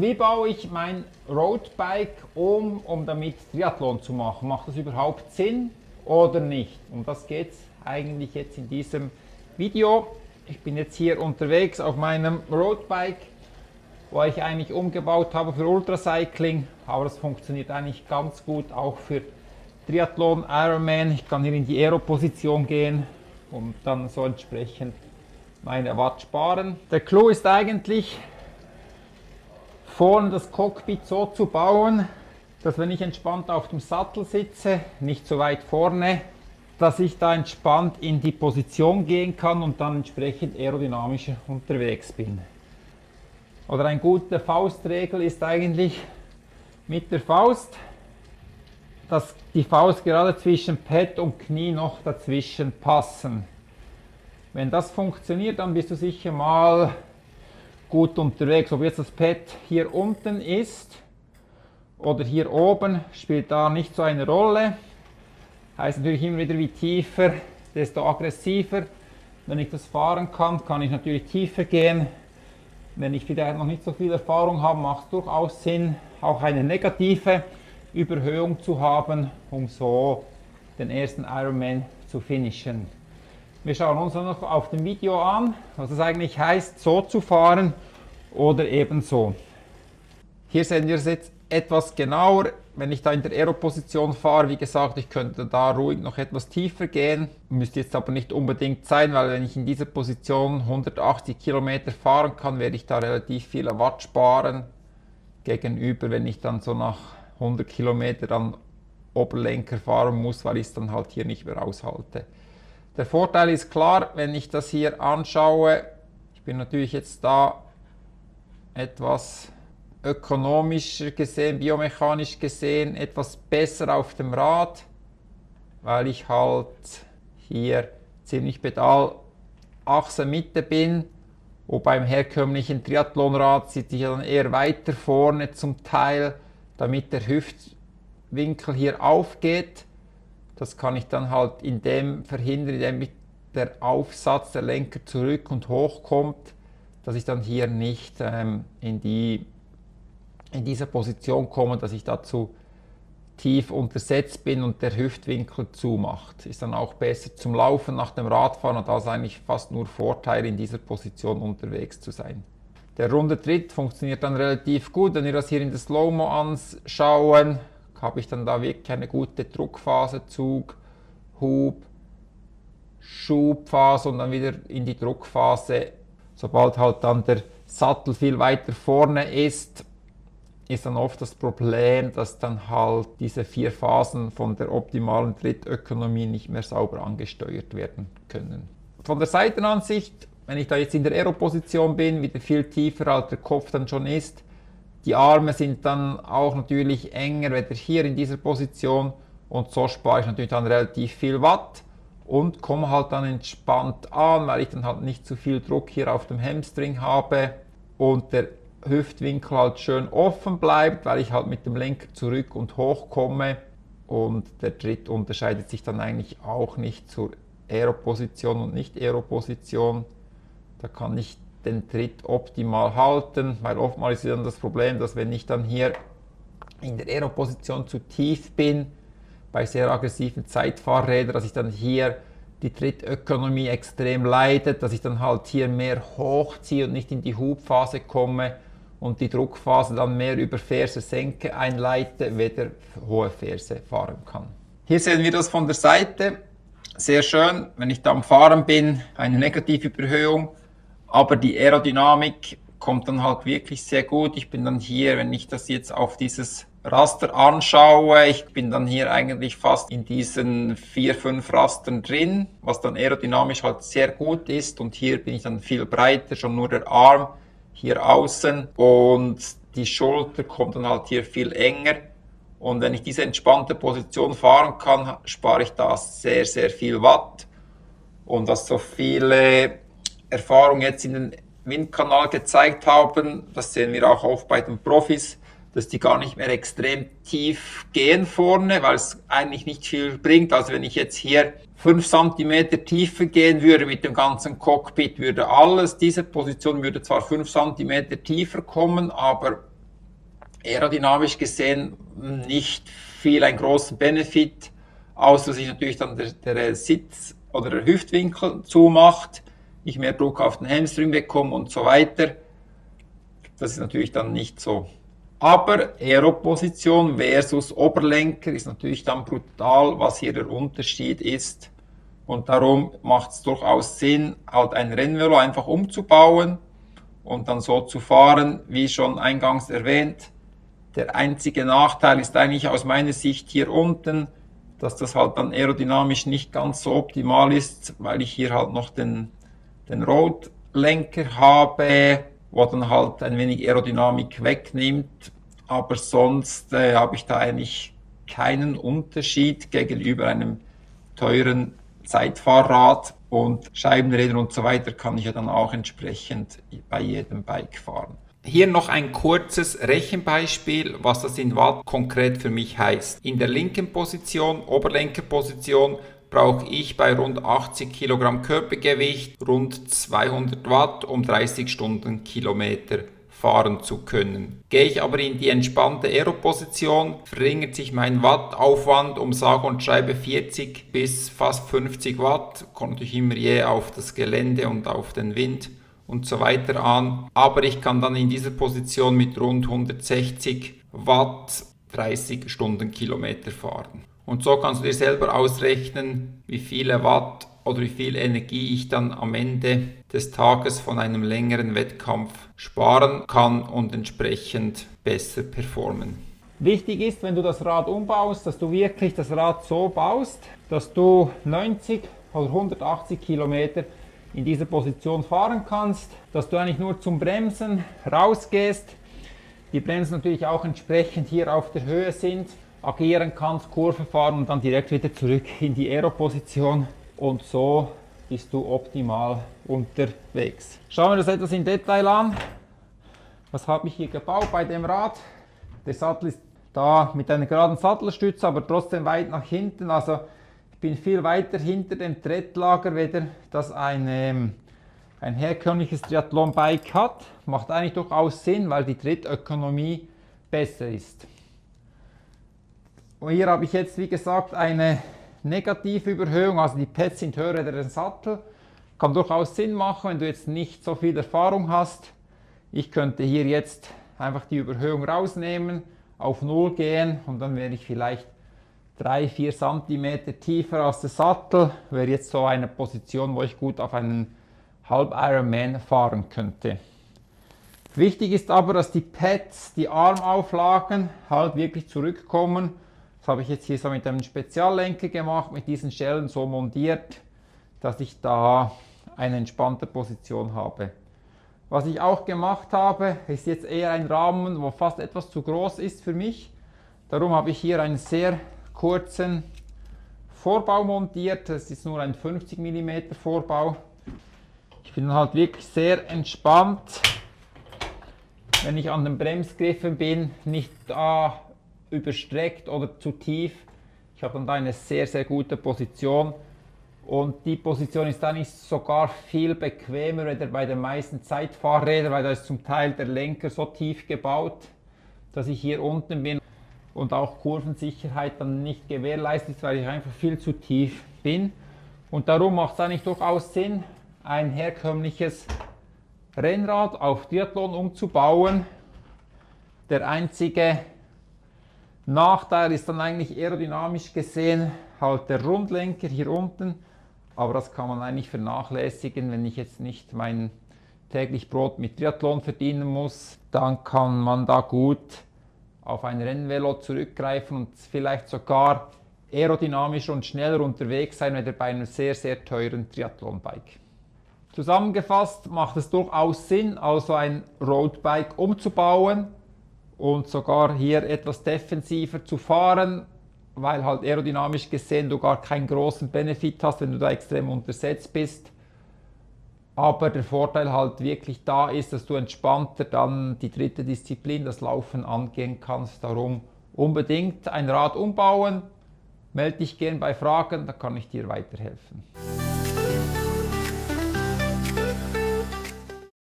wie baue ich mein Roadbike um damit Triathlon zu machen? Macht das überhaupt Sinn oder nicht? Um das geht es eigentlich jetzt in diesem Video. Ich bin jetzt hier unterwegs auf meinem Roadbike, wo ich eigentlich umgebaut habe für Ultracycling, aber das funktioniert eigentlich ganz gut auch für Triathlon, Ironman. Ich kann hier in die Aero-Position gehen und dann so entsprechend meine Watt sparen. Der Clou ist eigentlich, vorne das Cockpit so zu bauen, dass wenn ich entspannt auf dem Sattel sitze, nicht so weit vorne, dass ich da entspannt in die Position gehen kann und dann entsprechend aerodynamischer unterwegs bin. Oder eine gute Faustregel ist eigentlich mit der Faust, dass die Faust gerade zwischen Pad und Knie noch dazwischen passen. Wenn das funktioniert, dann bist du sicher mal gut unterwegs. Ob jetzt das Pad hier unten ist oder hier oben, spielt da nicht so eine Rolle. Heißt natürlich immer wieder, wie tiefer, desto aggressiver. Wenn ich das fahren kann, kann ich natürlich tiefer gehen. Wenn ich vielleicht noch nicht so viel Erfahrung habe, macht es durchaus Sinn, auch eine negative Überhöhung zu haben, um so den ersten Ironman zu finishen. Wir schauen uns noch auf dem Video an, was es eigentlich heißt, so zu fahren oder eben so. Hier sehen wir es jetzt etwas genauer. Wenn ich da in der Aero-Position fahre, wie gesagt, ich könnte da ruhig noch etwas tiefer gehen. Müsste jetzt aber nicht unbedingt sein, weil wenn ich in dieser Position 180 Kilometer fahren kann, werde ich da relativ viel Watt sparen. Gegenüber, wenn ich dann so nach 100 Kilometer an Oberlenker fahren muss, weil ich es dann halt hier nicht mehr aushalte. Der Vorteil ist klar, wenn ich das hier anschaue, ich bin natürlich jetzt da etwas ökonomischer gesehen, biomechanisch gesehen, etwas besser auf dem Rad, weil ich halt hier ziemlich Pedalachse Mitte bin. Und beim herkömmlichen Triathlonrad sitze ich dann eher weiter vorne zum Teil, damit der Hüftwinkel hier aufgeht. Das kann ich dann halt verhindern, indem der Aufsatz, der Lenker zurück und hoch kommt, dass ich dann hier nicht in diese Position komme, dass ich dazu tief untersetzt bin und der Hüftwinkel zumacht. Ist dann auch besser zum Laufen nach dem Radfahren und da ist eigentlich fast nur Vorteil, in dieser Position unterwegs zu sein. Der runde Tritt funktioniert dann relativ gut. Wenn wir das hier in der Slow-Mo anschauen, habe ich dann da wirklich eine gute Druckphase, Zug, Hub, Schubphase und dann wieder in die Druckphase. Sobald halt dann der Sattel viel weiter vorne ist dann oft das Problem, dass dann halt diese 4 Phasen von der optimalen Trittökonomie nicht mehr sauber angesteuert werden können. Von der Seitenansicht, wenn ich da jetzt in der Aero-Position bin, wieder viel tiefer als der Kopf dann schon ist, die Arme sind dann auch natürlich enger, weder hier in dieser Position und so spare ich natürlich dann relativ viel Watt und komme halt dann entspannt an, weil ich dann halt nicht zu viel Druck hier auf dem Hamstring habe und der Hüftwinkel halt schön offen bleibt, weil ich halt mit dem Lenker zurück und hoch komme und der Tritt unterscheidet sich dann eigentlich auch nicht zur Aero-Position und Nicht-Aero-Position. Da kann ich den Tritt optimal halten, weil oftmals ist dann das Problem, dass wenn ich dann hier in der Aero-Position zu tief bin, bei sehr aggressiven Zeitfahrrädern, dass ich dann hier die Trittökonomie extrem leidet, dass ich dann halt hier mehr hochziehe und nicht in die Hubphase komme und die Druckphase dann mehr über Ferse-Senke einleite, weder hohe Ferse fahren kann. Hier sehen wir das von der Seite. Sehr schön, wenn ich da am Fahren bin, eine negative Überhöhung, aber die Aerodynamik kommt dann halt wirklich sehr gut. Ich bin dann hier, wenn ich das jetzt auf dieses Raster anschaue, ich bin dann hier eigentlich fast in diesen 4, 5 Rastern drin, was dann aerodynamisch halt sehr gut ist und hier bin ich dann viel breiter, schon nur der Arm hier außen und die Schulter kommt dann halt hier viel enger und wenn ich diese entspannte Position fahren kann, spare ich da sehr, sehr viel Watt und was so viele Erfahrungen jetzt in den Windkanal gezeigt haben, das sehen wir auch oft bei den Profis, dass die gar nicht mehr extrem tief gehen vorne, weil es eigentlich nicht viel bringt. Also wenn ich jetzt hier 5 cm tiefer gehen würde mit dem ganzen Cockpit, würde alles, diese Position würde zwar 5 cm tiefer kommen, aber aerodynamisch gesehen nicht viel einen großen Benefit, außer dass sich natürlich dann der Sitz oder der Hüftwinkel zumacht, ich mehr Druck auf den Hamstring bekomme und so weiter. Das ist natürlich dann nicht so. Aber Aeroposition versus Oberlenker ist natürlich dann brutal, was hier der Unterschied ist. Und darum macht es durchaus Sinn, halt ein Rennvelo einfach umzubauen und dann so zu fahren, wie schon eingangs erwähnt. Der einzige Nachteil ist eigentlich aus meiner Sicht hier unten, dass das halt dann aerodynamisch nicht ganz so optimal ist, weil ich hier halt noch den Road-Lenker habe, wo dann halt ein wenig Aerodynamik wegnimmt. Aber sonst habe ich da eigentlich keinen Unterschied gegenüber einem teuren Zeitfahrrad, und Scheibenräder und so weiter kann ich ja dann auch entsprechend bei jedem Bike fahren. Hier noch ein kurzes Rechenbeispiel, was das in Watt konkret für mich heißt. In der linken Position, Oberlenkerposition, brauche ich bei rund 80 Kilogramm Körpergewicht rund 200 Watt, um 30 Stundenkilometer fahren zu können. Gehe ich aber in die entspannte Aeroposition, verringert sich mein Wattaufwand um sage und schreibe 40 bis fast 50 Watt, kommt natürlich immer je auf das Gelände und auf den Wind und so weiter an. Aber ich kann dann in dieser Position mit rund 160 Watt 30 Stundenkilometer fahren. Und so kannst du dir selber ausrechnen, wie viele Watt oder wie viel Energie ich dann am Ende des Tages von einem längeren Wettkampf sparen kann und entsprechend besser performen. Wichtig ist, wenn du das Rad umbaust, dass du wirklich das Rad so baust, dass du 90 oder 180 Kilometer in dieser Position fahren kannst, dass du eigentlich nur zum Bremsen rausgehst, die Bremsen natürlich auch entsprechend hier auf der Höhe sind, agieren kannst, Kurve fahren und dann direkt wieder zurück in die Aeroposition. Und so bist du optimal unterwegs. Schauen wir das etwas in Detail an. Was habe ich hier gebaut bei dem Rad? Der Sattel ist da mit einer geraden Sattelstütze, aber trotzdem weit nach hinten. Also ich bin viel weiter hinter dem Trettlager, weder das ein herkömmliches Triathlon-Bike hat. Macht eigentlich durchaus Sinn, weil die Trittökonomie besser ist. Und hier habe ich jetzt, wie gesagt, eine negative Überhöhung, also die Pads sind höher als der Sattel. Kann durchaus Sinn machen, wenn du jetzt nicht so viel Erfahrung hast. Ich könnte hier jetzt einfach die Überhöhung rausnehmen, auf 0 gehen und dann wäre ich vielleicht 3-4 cm tiefer als der Sattel. Wäre jetzt so eine Position, wo ich gut auf einen Halb-Ironman fahren könnte. Wichtig ist aber, dass die Pads, die Armauflagen halt wirklich zurückkommen. Das habe ich jetzt hier so mit einem Speziallenker gemacht, mit diesen Schellen so montiert, dass ich da eine entspannte Position habe. Was ich auch gemacht habe, ist jetzt eher ein Rahmen, wo fast etwas zu groß ist für mich. Darum habe ich hier einen sehr kurzen Vorbau montiert. Das ist nur ein 50 mm Vorbau. Ich bin halt wirklich sehr entspannt, wenn ich an den Bremsgriffen bin, nicht überstreckt oder zu tief. Ich habe dann da eine sehr, sehr gute Position. Und die Position ist dann sogar viel bequemer als bei den meisten Zeitfahrrädern, weil da ist zum Teil der Lenker so tief gebaut, dass ich hier unten bin und auch Kurvensicherheit dann nicht gewährleistet ist, weil ich einfach viel zu tief bin. Und darum macht es eigentlich durchaus Sinn, ein herkömmliches Rennrad auf Triathlon umzubauen. Der einzige Nachteil ist dann eigentlich aerodynamisch gesehen halt der Rundlenker hier unten, aber das kann man eigentlich vernachlässigen, wenn ich jetzt nicht mein täglich Brot mit Triathlon verdienen muss, dann kann man da gut auf ein Rennvelo zurückgreifen und vielleicht sogar aerodynamischer und schneller unterwegs sein, als bei einem sehr, sehr teuren Triathlon-Bike. Zusammengefasst macht es durchaus Sinn, also ein Roadbike umzubauen und sogar hier etwas defensiver zu fahren, weil halt aerodynamisch gesehen du gar keinen großen Benefit hast, wenn du da extrem untersetzt bist. Aber der Vorteil halt wirklich da ist, dass du entspannter dann die dritte Disziplin, das Laufen, angehen kannst. Darum unbedingt ein Rad umbauen. Melde dich gerne bei Fragen, da kann ich dir weiterhelfen.